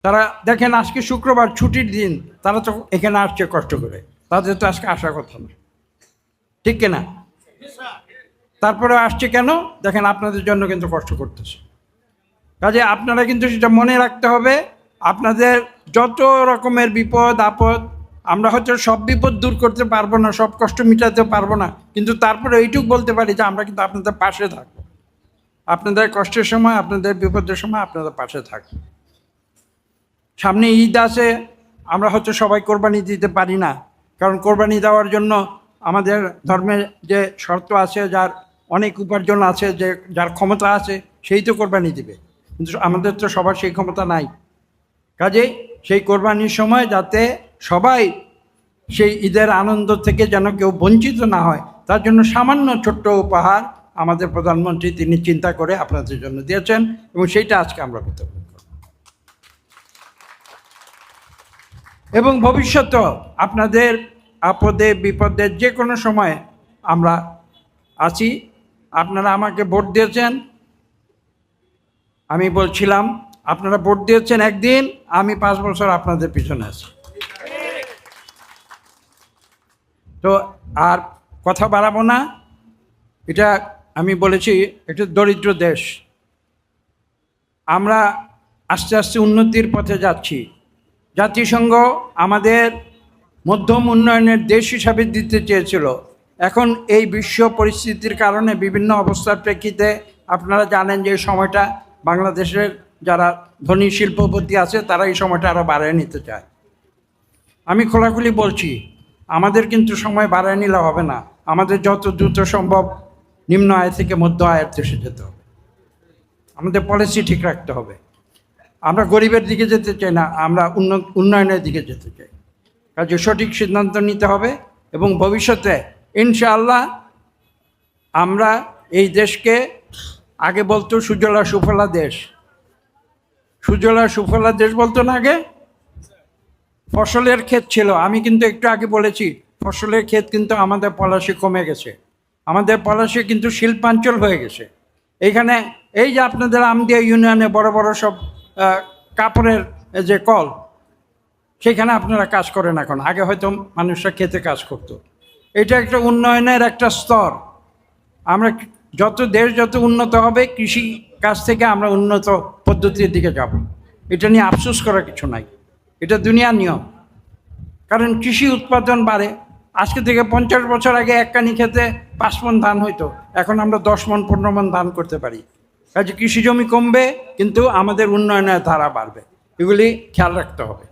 তারা দেখেন আজকে শুক্রবার ছুটির দিন, তারা তো এখানে আসছে কষ্ট করে, তাদের তো আজকে আসার কথা না, ঠিক কিনা? তারপরে আসছে কেন? দেখেন আপনাদের জন্য কিন্তু কষ্ট করতেছে। কাজে আপনারা কিন্তু সেটা মনে রাখতে হবে। আপনাদের যত রকমের বিপদ আপদ, আমরা হয়তো সব বিপদ দূর করতে পারবো না, সব কষ্ট মিটাতে পারবো না, কিন্তু তারপরে এইটুকু বলতে পারি যে আমরা কিন্তু আপনাদের পাশে থাকবো। আপনাদের কষ্টের সময়, আপনাদের বিপদের সময় আপনাদের পাশে থাকবো। সামনে ঈদ আছে, আমরা হয়তো সবাই কোরবানি দিতে পারি না, কারণ কোরবানি দেওয়ার জন্য আমাদের ধর্মের যে শর্ত আছে, যার অনেক উপার্জন আছে, যে যার ক্ষমতা আছে সেই তো কোরবানি দিবে, কিন্তু আমাদের তো সবার সেই ক্ষমতা নাই। কাজেই সেই কোরবানির সময় যাতে সবাই সেই ঈদের আনন্দ থেকে যেন কেউ বঞ্চিত না হয়, তার জন্য সামান্য ছোট্ট উপহার আমাদের প্রধানমন্ত্রী তিনি চিন্তা করে আপনাদের জন্য দিয়েছেন, এবং সেইটা আজকে আমরা বিতরণ করব। এবং ভবিষ্যতেও আপনাদের আপদে বিপদে যে কোনো সময় আমরা আছি। আপনারা আমাকে ভোট দিয়েছেন, আমি বলছিলাম আপনারা ভোট দিয়েছেন একদিন, আমি 5 বছর আপনাদের পিছনে আছি। তো আর কথা বাড়াবো না। এটা আমি বলেছি, এটা দরিদ্র দেশ, আমরা আস্তে আস্তে উন্নতির পথে যাচ্ছি। জাতিসংঘ আমাদের মধ্যম উন্নয়নের দেশ হিসাবে দিতে চেয়েছিল। এখন এই বিশ্ব পরিস্থিতির কারণে বিভিন্ন অবস্থার প্রেক্ষিতে আপনারা জানেন যে এই সময়টা বাংলাদেশের যারা ধনী শিল্পপতি আছে তারা এই সময়টা আরও বাড়িয়ে নিতে চায়। আমি খোলাখুলি বলছি, আমাদের কিন্তু সময় বাড়িয়ে নিলে হবে না, আমাদের যত দ্রুত সম্ভব নিম্ন আয় থেকে মধ্য আয়ের দেশে যেতে হবে। আমাদের পলিসি ঠিক রাখতে হবে। আমরা গরিবের দিকে যেতে চাই না, আমরা উন্নয়নের দিকে যেতে চাই। কাজে সঠিক সিদ্ধান্ত নিতে হবে, এবং ভবিষ্যতে ইনশাআল্লাহ আমরা এই দেশকে, আগে বলতো সুজলা সুফলা দেশ, সুজলা সুফলা দেশ বলতো না, আগে ফসলের ক্ষেত ছিল। আমি কিন্তু একটু আগে বলেছি ফসলের ক্ষেত কিন্তু আমাদের পলাশে কমে গেছে, আমাদের পলাশে কিন্তু শিল্পাঞ্চল হয়ে গেছে। এইখানে এই যে আপনাদের আমদিয়া ইউনিয়নে বড় বড় সব কাপড়ের যে কল, সেখানে আপনারা কাজ করেন এখন, আগে হয়তো মানুষরা খেতে কাজ করতো। এটা একটা উন্নয়নের একটা স্তর। আমরা যত দেশ যত উন্নত হবে, কৃষি কাজ থেকে আমরা উন্নত পদ্ধতির দিকে যাব। এটা নিয়ে আফসোস করার কিছু নাই, এটা দুনিয়ার নিয়ম। কারণ কৃষি উৎপাদন বাড়ে। আজকে থেকে 50 বছর আগে এক কানি খেতে 5 মণ ধান হইতো, এখন আমরা 10 মণ 15 মণ ধান করতে পারি। কাজে কৃষি জমি কমবে কিন্তু আমাদের উন্নয়নের ধারা বাড়বে, এগুলি খেয়াল রাখতে হবে।